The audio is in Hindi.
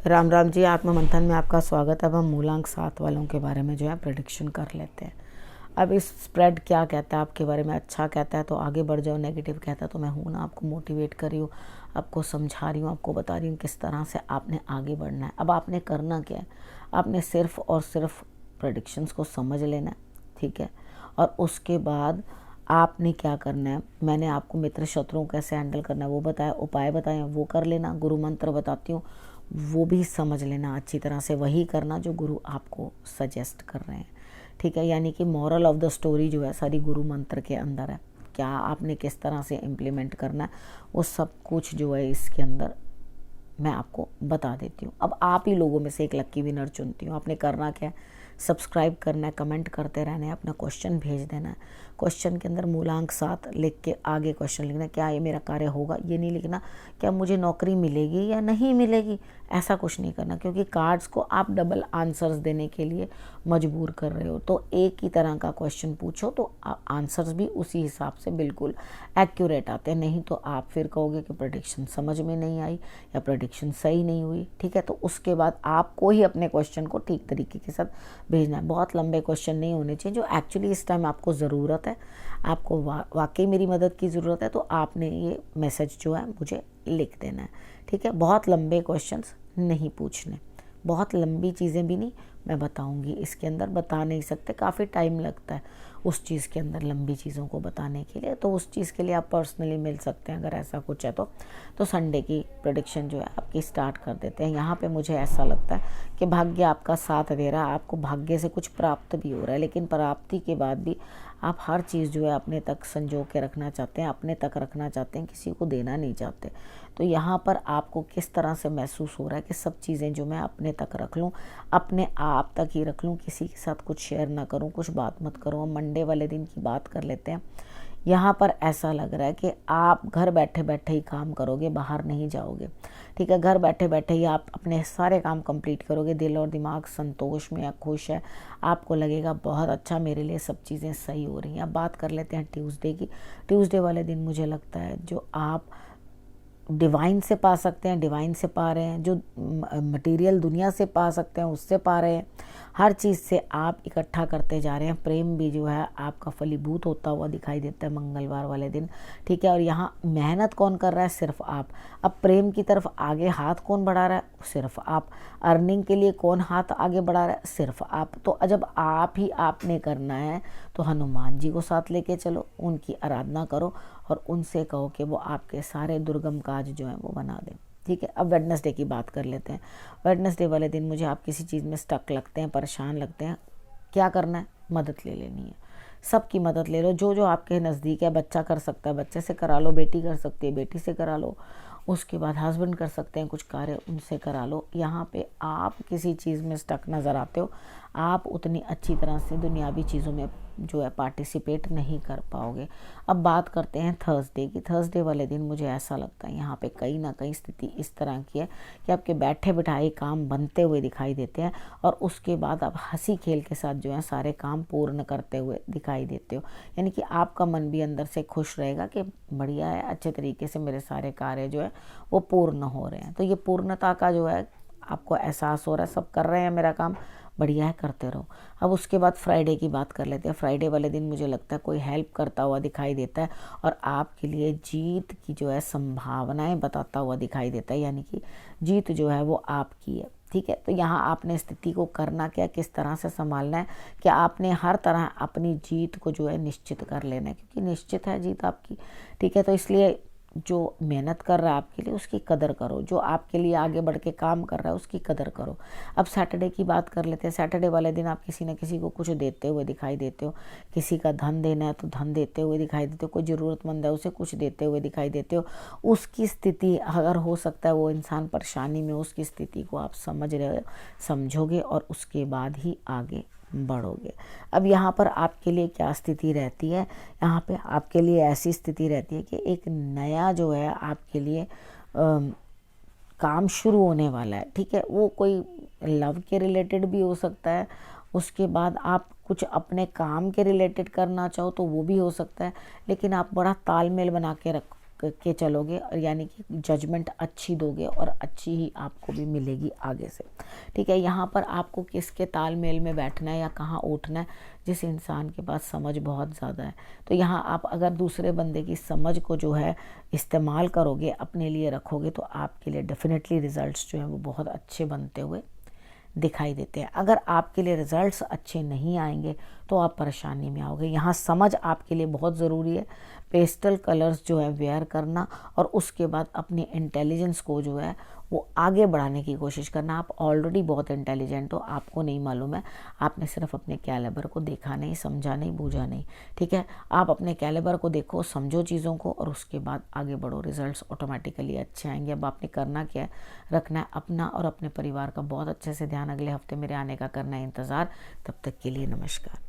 राम राम जी, आत्ममंथन में आपका स्वागत है। अब हम मूलांक 7 वालों के बारे में जो है प्रेडिक्शन कर लेते हैं। अब इस स्प्रेड क्या कहता है आपके बारे में, अच्छा कहता है तो आगे बढ़ जाओ, नेगेटिव कहता है तो मैं हूँ ना, आपको मोटिवेट कर रही हूँ, आपको समझा रही हूँ, आपको बता रही हूँ किस तरह से आपने आगे बढ़ना है। अब आपने करना क्या है, आपने सिर्फ और सिर्फ प्रेडिक्शंस को समझ लेना है, ठीक है। और उसके बाद आपने क्या करना है, मैंने आपको मित्र शत्रुओं कैसे हैंडल करना है वो बताया, उपाय बताए वो कर लेना, गुरु मंत्र बताती हूँ वो भी समझ लेना अच्छी तरह से, वही करना जो गुरु आपको सजेस्ट कर रहे हैं, ठीक है। यानी कि मॉरल ऑफ द स्टोरी जो है सारी गुरु मंत्र के अंदर है। क्या आपने किस तरह से इम्प्लीमेंट करना है वो सब कुछ जो है इसके अंदर मैं आपको बता देती हूँ। अब आप ही लोगों में से एक लक्की विनर चुनती हूँ। आपने करना क्या है, सब्सक्राइब करना है, कमेंट करते रहना है, अपना क्वेश्चन भेज देना है। क्वेश्चन के अंदर मूलांक 7 लिख के आगे क्वेश्चन लिखना है, क्या ये मेरा कार्य होगा, ये नहीं लिखना क्या मुझे नौकरी मिलेगी या नहीं मिलेगी, ऐसा कुछ नहीं करना, क्योंकि कार्ड्स को आप डबल आंसर्स देने के लिए मजबूर कर रहे हो। तो एक ही तरह का क्वेश्चन पूछो तो आंसर्स भी उसी हिसाब से बिल्कुल एक्यूरेट आते हैं, नहीं तो आप फिर कहोगे कि प्रेडिक्शन समझ में नहीं आई या प्रेडिक्शन सही नहीं हुई, ठीक है। तो उसके बाद आपको ही अपने क्वेश्चन को ठीक तरीके के साथ भेजना है। बहुत लंबे क्वेश्चन नहीं होने चाहिए, जो एक्चुअली इस टाइम आपको ज़रूरत है, आपको वाकई मेरी मदद की ज़रूरत है, तो आपने ये मैसेज जो है मुझे लिख देना है, ठीक है। बहुत लंबे क्वेश्चंस नहीं पूछने, बहुत लंबी चीज़ें भी नहीं, मैं बताऊंगी इसके अंदर, बता नहीं सकते, काफ़ी टाइम लगता है उस चीज़ के अंदर लंबी चीज़ों को बताने के लिए। तो उस चीज़ के लिए आप पर्सनली मिल सकते हैं, अगर ऐसा कुछ है तो संडे की प्रेडिक्शन जो है आपकी स्टार्ट कर देते हैं। यहाँ पे मुझे ऐसा लगता है कि भाग्य आपका साथ दे रहा है, आपको भाग्य से कुछ प्राप्त भी हो रहा है, लेकिन प्राप्ति के बाद भी आप हर चीज़ जो है अपने तक संजो के रखना चाहते हैं, अपने तक रखना चाहते हैं, किसी को देना नहीं चाहते। तो यहाँ पर आपको किस तरह से महसूस हो रहा है कि सब चीज़ें जो मैं अपने तक रख लूँ, अपने आप तक ही रख लूँ, किसी के साथ कुछ शेयर ना करूँ, कुछ बात मत करूँ। हम मंडे वाले दिन की बात कर लेते हैं। यहाँ पर ऐसा लग रहा है कि आप घर बैठे बैठे ही काम करोगे, बाहर नहीं जाओगे, ठीक है। घर बैठे बैठे ही आप अपने सारे काम कंप्लीट करोगे, दिल और दिमाग संतोष में या खुश है, आपको लगेगा बहुत अच्छा, मेरे लिए सब चीज़ें सही हो रही हैं। अब बात कर लेते हैं ट्यूसडे की। ट्यूसडे वाले दिन मुझे लगता है जो आप डिवाइन से पा सकते हैं, डिवाइन से पा रहे हैं, जो मटेरियल दुनिया से पा सकते हैं उससे पा रहे हैं, हर चीज़ से आप इकट्ठा करते जा रहे हैं। प्रेम भी जो है आपका फलीभूत होता हुआ दिखाई देता है मंगलवार वाले दिन, ठीक है। और यहाँ मेहनत कौन कर रहा है, सिर्फ आप। अब प्रेम की तरफ आगे हाथ कौन बढ़ा रहा है, सिर्फ आप। अर्निंग के लिए कौन हाथ आगे बढ़ा रहा है, सिर्फ आप। तो जब आप ही आपने करना है तो हनुमान जी को साथ लेके चलो, उनकी आराधना करो और उनसे कहो कि वो आपके सारे दुर्गम काज जो हैं वो बना दें, ठीक है। अब वेडनेसडे की बात कर लेते हैं। वेडनेसडे वाले दिन मुझे आप किसी चीज़ में स्टक लगते हैं, परेशान लगते हैं, क्या करना है, मदद ले लेनी है, सबकी मदद ले लो। जो जो आपके नज़दीक है, बच्चा कर सकता है बच्चे से करा लो, बेटी कर सकती है बेटी से करा लो, उसके बाद हस्बैंड कर सकते हैं कुछ कार्य, उनसे करा लो। यहाँ पे आप किसी चीज़ में स्टक नज़र आते हो, आप उतनी अच्छी तरह से दुनियावी चीज़ों में जो है पार्टिसिपेट नहीं कर पाओगे। अब बात करते हैं थर्सडे की। थर्सडे वाले दिन मुझे ऐसा लगता है यहाँ पे कहीं ना कहीं स्थिति इस तरह की है कि आपके बैठे बिठाए काम बनते हुए दिखाई देते हैं और उसके बाद आप हंसी खेल के साथ जो है सारे काम पूर्ण करते हुए दिखाई देते हो। यानी कि आपका मन भी अंदर से खुश रहेगा कि बढ़िया है, अच्छे तरीके से मेरे सारे कार्य जो है वो पूर्ण हो रहे हैं। तो ये पूर्णता का जो है आपको एहसास हो रहा है, सब कर रहे हैं मेरा काम, बढ़िया है, करते रहो। अब उसके बाद फ्राइडे की बात कर लेते हैं। फ्राइडे वाले दिन मुझे लगता है कोई हेल्प करता हुआ दिखाई देता है और आपके लिए जीत की जो है संभावनाएं बताता हुआ दिखाई देता है, यानी कि जीत जो है वो आपकी है, ठीक है। तो यहाँ आपने स्थिति को करना क्या, किस तरह से संभालना है कि आपने हर तरह अपनी जीत को जो है निश्चित कर लेना है, क्योंकि निश्चित है जीत आपकी, ठीक है। तो इसलिए जो मेहनत कर रहा है आपके लिए उसकी कदर करो, जो आपके लिए आगे बढ़ के काम कर रहा है उसकी कदर करो। अब सैटरडे की बात कर लेते हैं। सैटरडे वाले दिन आप किसी न किसी को कुछ देते हुए दिखाई देते हो, किसी का धन देना है तो धन देते हुए दिखाई देते हो, कोई ज़रूरतमंद है उसे कुछ देते हुए दिखाई देते हो। उसकी स्थिति अगर हो सकता है वो इंसान परेशानी में, उसकी स्थिति को आप समझ रहे हो, समझोगे और उसके बाद ही आगे बढ़ोगे। अब यहाँ पर आपके लिए क्या स्थिति रहती है, यहाँ पे आपके लिए ऐसी स्थिति रहती है कि एक नया जो है आपके लिए काम शुरू होने वाला है, ठीक है। वो कोई लव के रिलेटेड भी हो सकता है, उसके बाद आप कुछ अपने काम के रिलेटेड करना चाहो तो वो भी हो सकता है, लेकिन आप बड़ा तालमेल बना के के चलोगे, और यानी कि जजमेंट अच्छी दोगे और अच्छी ही आपको भी मिलेगी आगे से। ठीक है, यहाँ पर आपको किसके तालमेल में बैठना है या कहाँ उठना है, जिस इंसान के पास समझ बहुत ज़्यादा है, तो यहाँ आप अगर दूसरे बंदे की समझ को जो है इस्तेमाल करोगे, अपने लिए रखोगे, तो आपके लिए डेफिनेटली रिजल्ट्स जो हैं वो बहुत अच्छे बनते हुए दिखाई देते हैं। अगर आपके लिए रिजल्ट्स अच्छे नहीं आएंगे तो आप परेशानी में आओगे। यहाँ समझ आपके लिए बहुत ज़रूरी है। पेस्टल कलर्स जो है वेयर करना, और उसके बाद अपनी इंटेलिजेंस को जो है वो आगे बढ़ाने की कोशिश करना। आप ऑलरेडी बहुत इंटेलिजेंट हो, आपको नहीं मालूम है, आपने सिर्फ अपने कैलिबर को देखा नहीं, समझा नहीं, बूझा नहीं। ठीक है, आप अपने कैलिबर को देखो, समझो चीज़ों को, और उसके बाद आगे बढ़ो, रिजल्ट्स ऑटोमेटिकली अच्छे आएंगे। अब आपने करना क्या है, रखना है अपना और अपने परिवार का बहुत अच्छे से ध्यान। अगले हफ्ते मेरे आने का करना है इंतज़ार। तब तक के लिए नमस्कार।